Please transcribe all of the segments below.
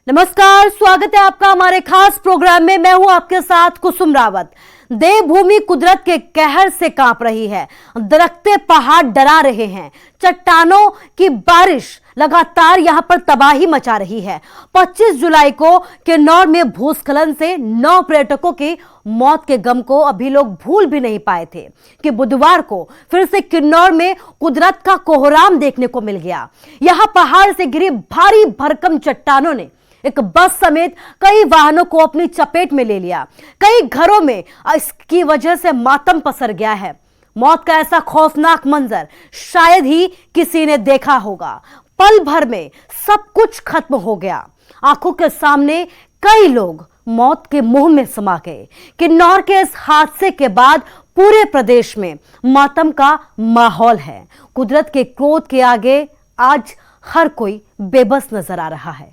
नमस्कार, स्वागत है आपका हमारे खास प्रोग्राम में। मैं हूं आपके साथ कुसुम रावत। देवभूमि कुदरत के कहर से कांप रही है। दरख्ते पहाड़ डरा रहे हैं। चट्टानों की बारिश लगातार यहां पर तबाही मचा रही है। 25 जुलाई को किन्नौर में भूस्खलन से 9 पर्यटकों की मौत के गम को अभी लोग भूल भी नहीं पाए थे कि बुधवार को फिर से किन्नौर में कुदरत का कोहराम देखने को मिल गया। यहां पहाड़ से गिरी भारी भरकम चट्टानों ने एक बस समेत कई वाहनों को अपनी चपेट में ले लिया। कई घरों में इसकी वजह से मातम पसर गया है। मौत का ऐसा खौफनाक मंजर शायद ही किसी ने देखा होगा। पल भर में सब कुछ खत्म हो गया। आंखों के सामने कई लोग मौत के मुंह में समा गए। किन्नौर के इस हादसे के बाद पूरे प्रदेश में मातम का माहौल है। कुदरत के क्रोध के आगे आज हर कोई बेबस नजर आ रहा है।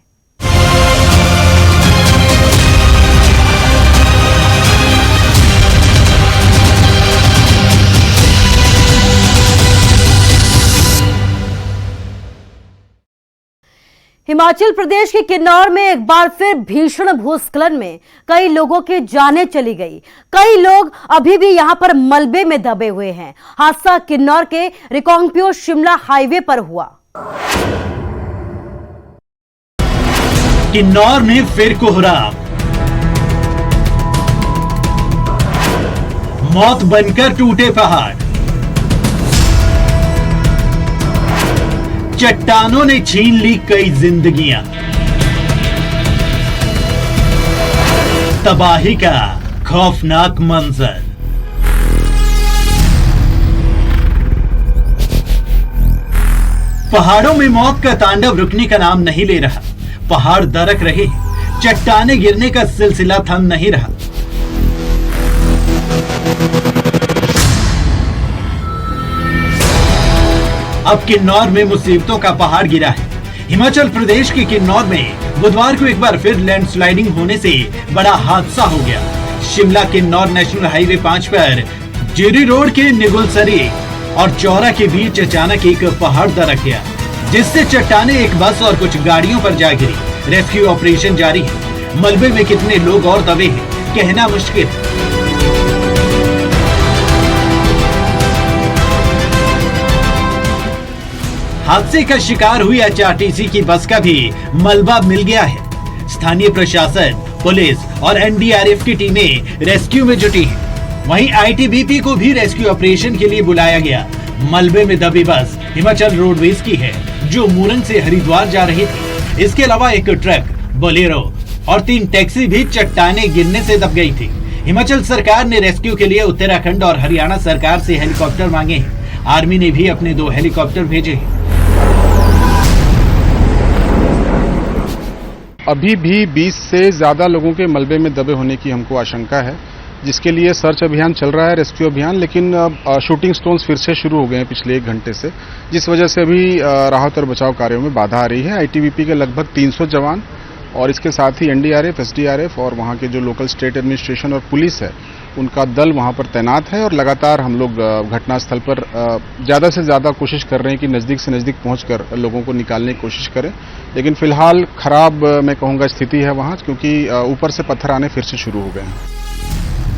हिमाचल प्रदेश के किन्नौर में एक बार फिर भीषण भूस्खलन में कई लोगों की जानें चली गई। कई लोग अभी भी यहां पर मलबे में दबे हुए हैं। हादसा किन्नौर के रिकांगपिओ शिमला हाईवे पर हुआ। किन्नौर में फिर कोहराम, मौत बनकर टूटे पहाड़, चट्टानों ने छीन ली कई जिंदगियां, तबाही का खौफनाक मंजर। पहाड़ों में मौत का तांडव रुकने का नाम नहीं ले रहा। पहाड़ दरक रहे, चट्टाने गिरने का सिलसिला थम नहीं रहा। अब किन्नौर में मुसीबतों का पहाड़ गिरा है। हिमाचल प्रदेश के किन्नौर में बुधवार को एक बार फिर लैंडस्लाइडिंग होने से बड़ा हादसा हो गया। शिमला किन्नौर नेशनल हाईवे 5 पर जिरी रोड के निगुलसरी और चौरा के बीच अचानक एक पहाड़ दरक गया, जिससे चट्टाने एक बस और कुछ गाड़ियों पर जा गिरी। रेस्क्यू ऑपरेशन जारी है। मलबे में कितने लोग और दबे हैं कहना मुश्किल है। हादसे का शिकार हुई एचआरटीसी की बस का भी मलबा मिल गया है। स्थानीय प्रशासन, पुलिस और एनडीआरएफ की टीमें रेस्क्यू में जुटी हैं। वहीं आईटीबीपी को भी रेस्क्यू ऑपरेशन के लिए बुलाया गया। मलबे में दबी बस हिमाचल रोडवेज की है, जो मूरंग से हरिद्वार जा रही थी। इसके अलावा एक ट्रक, बोलेरो और 3 टैक्सी भी चट्टाने गिरने से दब गई थी। हिमाचल सरकार ने रेस्क्यू के लिए उत्तराखंड और हरियाणा सरकार से हेलीकॉप्टर मांगे हैं। आर्मी ने भी अपने 2 हेलीकॉप्टर भेजे हैं। अभी भी 20 से ज्यादा लोगों के मलबे में दबे होने की हमको आशंका है, जिसके लिए सर्च अभियान चल रहा है, रेस्क्यू अभियान। लेकिन शूटिंग स्टोन्स फिर से शुरू हो गए हैं पिछले 1 घंटे से, जिस वजह से अभी राहत और बचाव कार्यों में बाधा आ रही है। आईटीबीपी के लगभग 300 जवान और इसके साथ ही एनडीआरएफ, एसडीआरएफ और वहां के जो लोकल स्टेट एडमिनिस्ट्रेशन और पुलिस है, उनका दल वहां पर तैनात है। और लगातार हम लोग घटनास्थल पर ज्यादा से ज्यादा कोशिश कर रहे हैं कि नजदीक से नजदीक पहुंचकर लोगों को निकालने की कोशिश करें। लेकिन फिलहाल खराब मैं कहूंगा स्थिति है वहां, क्योंकि ऊपर से पत्थर आने फिर से शुरू हो गए हैं।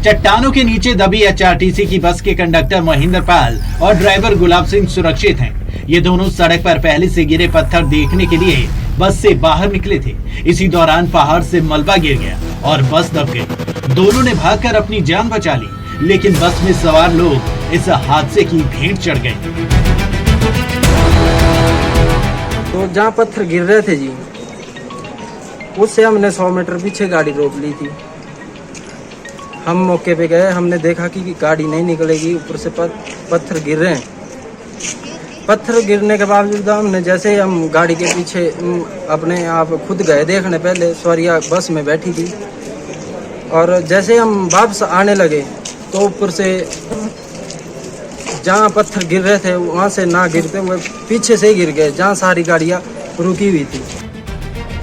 चट्टानों के नीचे दबी एचआरटीसी की बस के कंडक्टर महेंद्र पाल और ड्राइवर गुलाब सिंह सुरक्षित हैं। ये दोनों सड़क पर पहले से गिरे पत्थर देखने के लिए बस से बाहर निकले थे। इसी दौरान पहाड़ से मलबा गिर गया और बस दब गई। दोनों ने भागकर अपनी जान बचा ली, लेकिन बस में सवार लोग इस हादसे की भेंट चढ़ गए। तो जहाँ पत्थर गिर रहे थे जी, उससे हमने 100 मीटर पीछे गाड़ी रोक ली थी। हम मौके पे गए, हमने देखा कि गाड़ी नहीं निकलेगी, ऊपर से पत्थर गिर रहे हैं। पत्थर गिरने के बावजूद हमने जैसे हम गाड़ी के पीछे अपने आप खुद गए देखने। पहले सवारियाँ बस में बैठी थी और जैसे हम वापस आने लगे तो ऊपर से जहाँ पत्थर गिर रहे थे वहाँ से ना गिरते हुए पीछे से ही गिर गए, जहाँ सारी गाड़ियाँ रुकी हुई थी।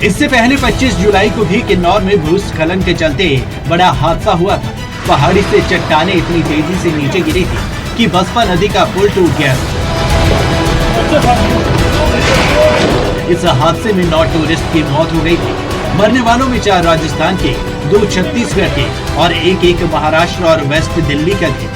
इससे पहले 25 जुलाई को भी किन्नौर में भूस्खलन के चलते बड़ा हादसा हुआ था। पहाड़ी से चट्टाने इतनी तेजी से नीचे गिरी थी कि बसपा नदी का पुल टूट गया। इस हादसे में 9 टूरिस्ट की मौत हो गई थी। मरने वालों में 4 राजस्थान के, 2 छत्तीसगढ़ के और एक महाराष्ट्र और वेस्ट दिल्ली का थे।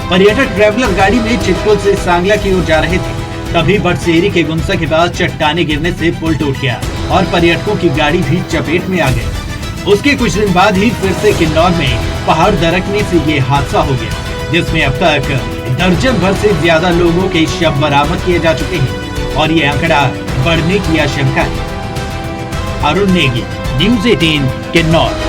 पर्यटक ट्रैवलर गाड़ी में चितकुल से सांगला की ओर जा रहे थे, तभी बटसेरी के गुंसा के पास चट्टाने गिरने से पुल टूट गया और पर्यटकों की गाड़ी भी चपेट में आ गई। उसके कुछ दिन बाद ही फिर से किन्नौर में पहाड़ दरकने से ये हादसा हो गया, जिसमें अब तक दर्जन भर से ज्यादा लोगों के शव बरामद किए जा चुके हैं और ये आंकड़ा बढ़ने की आशंका है। अरुण नेगी, न्यूज़ 18 किन्नौर।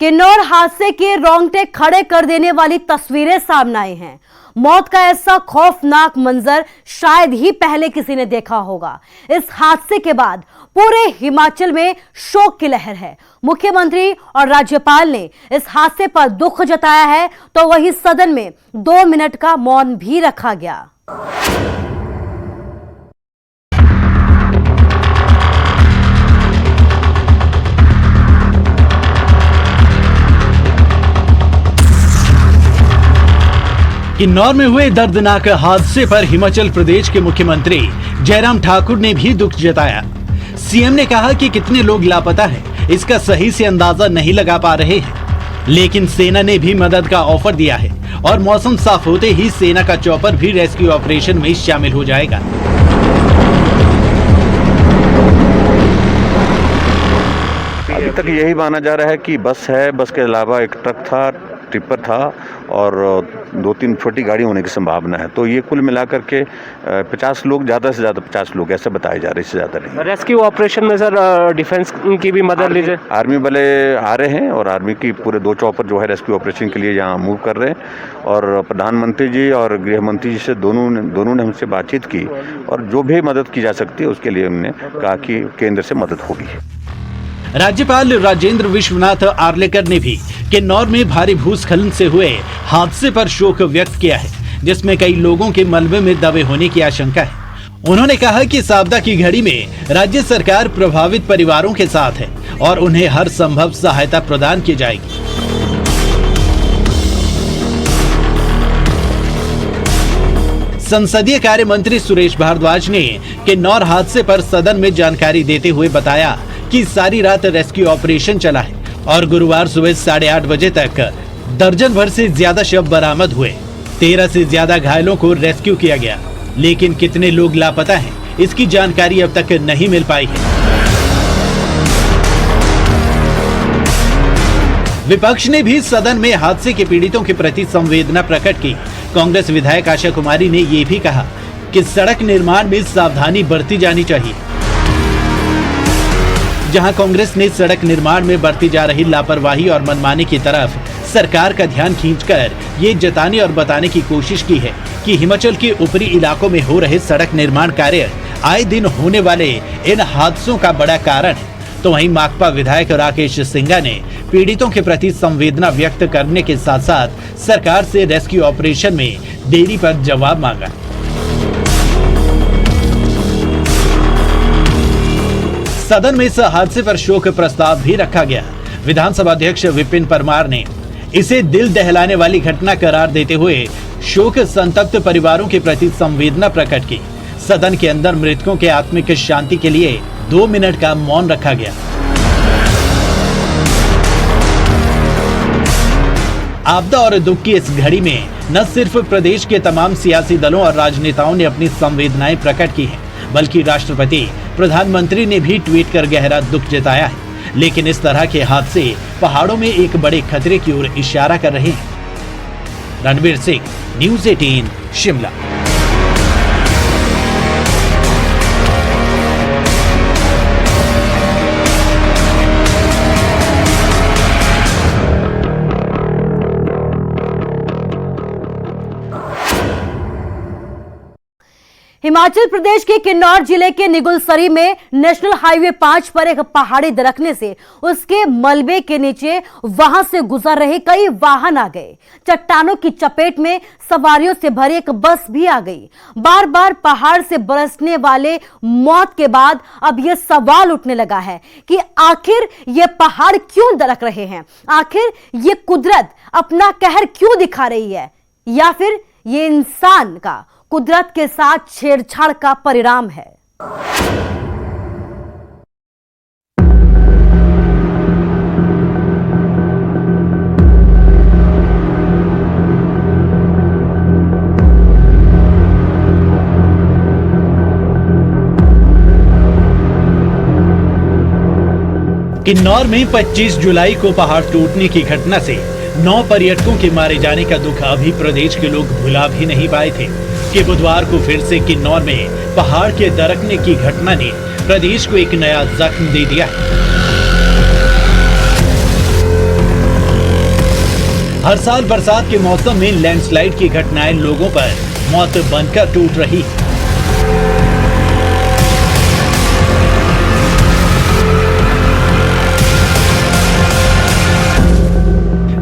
किन्नौर हादसे के रोंगटे खड़े कर देने वाली तस्वीरें सामने आई हैं। मौत का ऐसा खौफनाक मंजर शायद ही पहले किसी ने देखा होगा। इस हादसे के बाद पूरे हिमाचल में शोक की लहर है। मुख्यमंत्री और राज्यपाल ने इस हादसे पर दुख जताया है, तो वहीं सदन में 2 मिनट का मौन भी रखा गया। किन्नौर में हुए दर्दनाक हादसे पर हिमाचल प्रदेश के मुख्यमंत्री जयराम ठाकुर ने भी दुख जताया। सीएम ने कहा कि कितने लोग लापता हैं, इसका सही से अंदाजा नहीं लगा पा रहे हैं, लेकिन सेना ने भी मदद का ऑफर दिया है और मौसम साफ होते ही सेना का चॉपर भी रेस्क्यू ऑपरेशन में शामिल हो जाएगा। अभी तक यही माना जा रहा है कि बस है, बस के अलावा एक ट्रक था, टिप्पर था और 2-3 छोटी गाड़ी होने की संभावना है। तो ये कुल मिलाकर के 50 लोग, ज़्यादा से ज़्यादा 50 लोग ऐसे बताए जा रहे हैं, इससे ज़्यादा नहीं। रेस्क्यू ऑपरेशन में सर डिफेंस की भी मदद लीजिए। आर्मी वाले आ रहे हैं और आर्मी की पूरे 2 चॉपर जो है रेस्क्यू ऑपरेशन के लिए यहाँ मूव कर रहे हैं और प्रधानमंत्री जी और गृह मंत्री जी से दोनों ने हमसे बातचीत की और जो भी मदद की जा सकती है उसके लिए उन्होंने कहा कि केंद्र से मदद होगी। राज्यपाल राजेंद्र विश्वनाथ आर्लेकर ने भी किन्नौर में भारी भूस्खलन से हुए हादसे पर शोक व्यक्त किया है, जिसमें कई लोगों के मलबे में दबे होने की आशंका है। उन्होंने कहा कि आपदा की घड़ी में राज्य सरकार प्रभावित परिवारों के साथ है और उन्हें हर संभव सहायता प्रदान की जाएगी। संसदीय कार्य मंत्री सुरेश भारद्वाज ने किन्नौर हादसे पर सदन में जानकारी देते हुए बताया कि सारी रात रेस्क्यू ऑपरेशन चला है और गुरुवार सुबह 8:30 बजे तक दर्जन भर से ज्यादा शव बरामद हुए। 13 से ज्यादा घायलों को रेस्क्यू किया गया, लेकिन कितने लोग लापता हैं, इसकी जानकारी अब तक नहीं मिल पाई है। विपक्ष ने भी सदन में हादसे के पीड़ितों के प्रति संवेदना प्रकट की। कांग्रेस विधायक आशा कुमारी ने ये भी कहा कि सड़क निर्माण में सावधानी बरती जानी चाहिए। जहां कांग्रेस ने सड़क निर्माण में बरती जा रही लापरवाही और मनमानी की तरफ सरकार का ध्यान खींचकर ये जताने और बताने की कोशिश की है कि हिमाचल के ऊपरी इलाकों में हो रहे सड़क निर्माण कार्य आए दिन होने वाले इन हादसों का बड़ा कारण है, तो वहीं माकपा विधायक राकेश सिंघा ने पीड़ितों के प्रति संवेदना व्यक्त करने के साथ साथ सरकार से रेस्क्यू ऑपरेशन में देरी पर जवाब मांगा। सदन में इस हादसे पर शोक प्रस्ताव भी रखा गया। विधानसभा अध्यक्ष विपिन परमार ने इसे दिल दहलाने वाली घटना करार देते हुए शोक संतप्त परिवारों के प्रति संवेदना प्रकट की। सदन के अंदर मृतकों के आत्मिक शांति के लिए 2 मिनट का मौन रखा गया। आपदा और दुख की इस घड़ी में न सिर्फ प्रदेश के तमाम सियासी दलों और राजनेताओं ने अपनी संवेदनाएं प्रकट की हैं, बल्कि राष्ट्रपति, प्रधानमंत्री ने भी ट्वीट कर गहरा दुख जताया है। लेकिन इस तरह के हादसे पहाड़ों में एक बड़े खतरे की ओर इशारा कर रहे हैं। रणवीर सिंह, न्यूज़ 18 शिमला। हिमाचल प्रदेश के किन्नौर जिले के निगुलसरी में नेशनल हाईवे 5 पर एक पहाड़ी दरकने से उसके मलबे के नीचे वहां से गुजर रहे कई वाहन आ गए। चट्टानों की चपेट में सवारियों से भरी एक बस भी आ गई। बार बार पहाड़ से बरसने वाले मौत के बाद अब यह सवाल उठने लगा है कि आखिर ये पहाड़ क्यों दरक रहे हैं, आखिर ये कुदरत अपना कहर क्यों दिखा रही है, या फिर ये इंसान का कुदरत के साथ छेड़छाड़ का परिणाम है। किन्नौर में 25 जुलाई को पहाड़ टूटने की घटना से 9 पर्यटकों के मारे जाने का दुख अभी प्रदेश के लोग भुला भी नहीं पाए थे कि बुधवार को फिर से किन्नौर में पहाड़ के दरकने की घटना ने प्रदेश को एक नया जख्म दे दिया है। हर साल बरसात के मौसम में लैंडस्लाइड की घटनाएं लोगों पर मौत बनकर टूट रही है।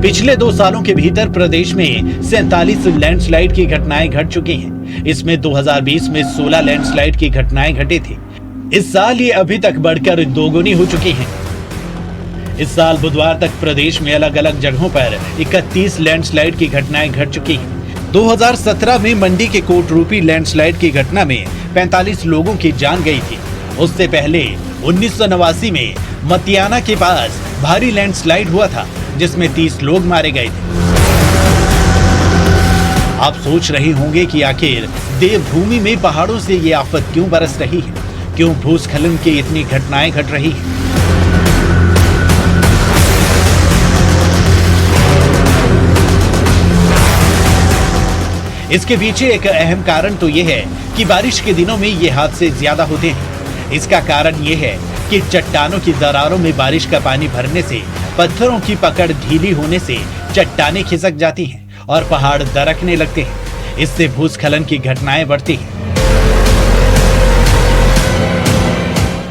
पिछले 2 सालों के भीतर प्रदेश में 47 लैंडस्लाइड की घटनाएं घट चुकी हैं। इसमें 2020 में 16 लैंडस्लाइड की घटनाएं घटी थी। इस साल ये अभी तक बढ़कर दोगुनी हो चुकी हैं। इस साल बुधवार तक प्रदेश में अलग अलग जगहों पर 31 लैंडस्लाइड की घटनाएं घट चुकी हैं। 2017 में मंडी के कोटरूपी लैंडस्लाइड की घटना में 45 लोगों की जान गई थी। उससे पहले 1989 में मतियाना के पास भारी लैंडस्लाइड हुआ था, जिसमें 30 लोग मारे गए थे। आप सोच रहे होंगे कि आखिर देवभूमि में पहाड़ों से ये आफत क्यों बरस रही है, क्यों भूस्खलन की इतनी घटनाएं घट रही हैं? इसके पीछे एक अहम कारण तो ये है कि बारिश के दिनों में ये हादसे ज्यादा होते हैं। इसका कारण ये है कि चट्टानों की दरारों में बारिश का पानी भरने से पत्थरों की पकड़ ढीली होने से चट्टानें खिसक जाती हैं और पहाड़ दरकने लगते हैं। इससे भूस्खलन की घटनाएं बढ़ती हैं।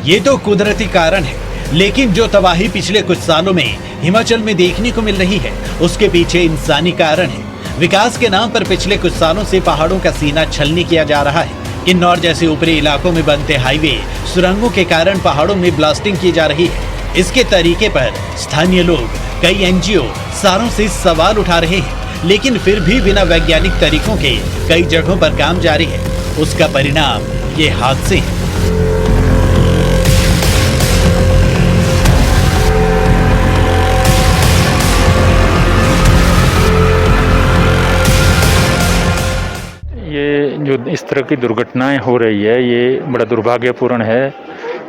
ये तो कुदरती कारण है, लेकिन जो तबाही पिछले कुछ सालों में हिमाचल में देखने को मिल रही है, उसके पीछे इंसानी कारण है। विकास के नाम पर पिछले कुछ सालों से पहाड़ों का सीना छलनी किया जा रहा है। किन्नौर जैसे ऊपरी इलाकों में बनते हाईवे, सुरंगों के कारण पहाड़ों में ब्लास्टिंग की जा रही है। इसके तरीके पर स्थानीय लोग, कई एनजीओ सालों से सवाल उठा रहे हैं, लेकिन फिर भी बिना वैज्ञानिक तरीकों के कई जगहों पर काम जारी है। उसका परिणाम ये हादसे हैं। ये जो इस तरह की दुर्घटनाएं हो रही है, ये बड़ा दुर्भाग्यपूर्ण है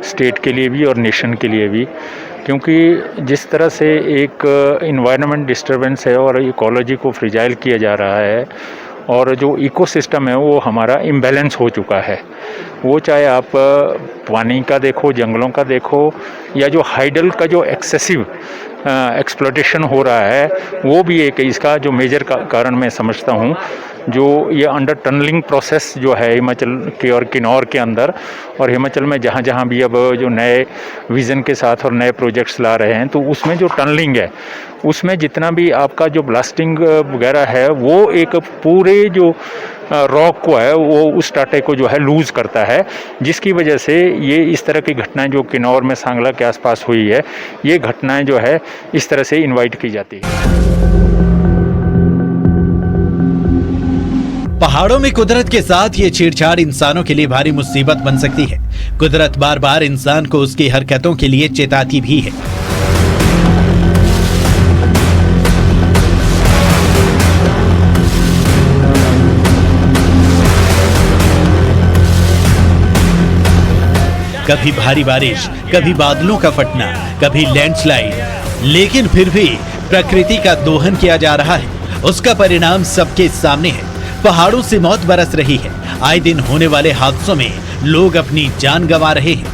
स्टेट के लिए भी और नेशन के लिए भी, क्योंकि जिस तरह से एक इन्वायरमेंट डिस्टर्बेंस है और इकोलॉजी को फ्रिजाइल किया जा रहा है और जो इकोसिस्टम है वो हमारा इम्बैलेंस हो चुका है। वो चाहे आप पानी का देखो, जंगलों का देखो, या जो हाइडल का जो एक्सेसिव एक्सप्लॉयटेशन हो रहा है, वो भी एक इसका जो मेजर कारण मैं समझता हूँ। जो ये अंडर टनलिंग प्रोसेस जो है हिमाचल के और किन्नौर के अंदर, और हिमाचल में जहाँ जहाँ भी अब जो नए विज़न के साथ और नए प्रोजेक्ट्स ला रहे हैं, तो उसमें जो टनलिंग है, उसमें जितना भी आपका जो ब्लास्टिंग वगैरह है, वो एक पूरे जो रॉक को है, वो उस टाटे को जो है लूज़ करता है, जिसकी वजह से ये इस तरह की घटनाएं जो किन्नौर में सांगला के आसपास हुई है, ये घटनाएं जो है इस तरह से इनवाइट की जाती है। पहाड़ों में कुदरत के साथ ये छेड़छाड़ इंसानों के लिए भारी मुसीबत बन सकती है। कुदरत बार बार इंसान को उसकी हरकतों के लिए चेताती भी है। कभी भारी बारिश, कभी बादलों का फटना, कभी लैंडस्लाइड, लेकिन फिर भी प्रकृति का दोहन किया जा रहा है। उसका परिणाम सबके सामने है। पहाड़ों से मौत बरस रही है। आए दिन होने वाले हादसों में लोग अपनी जान गंवा रहे हैं।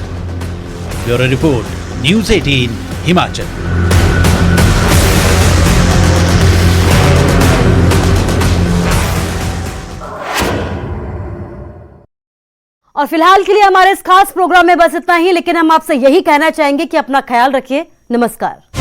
Bureau report, news 18 Himachal. और फिलहाल के लिए हमारे इस खास प्रोग्राम में बस इतना ही, लेकिन हम आपसे यही कहना चाहेंगे कि अपना ख्याल रखिए। नमस्कार।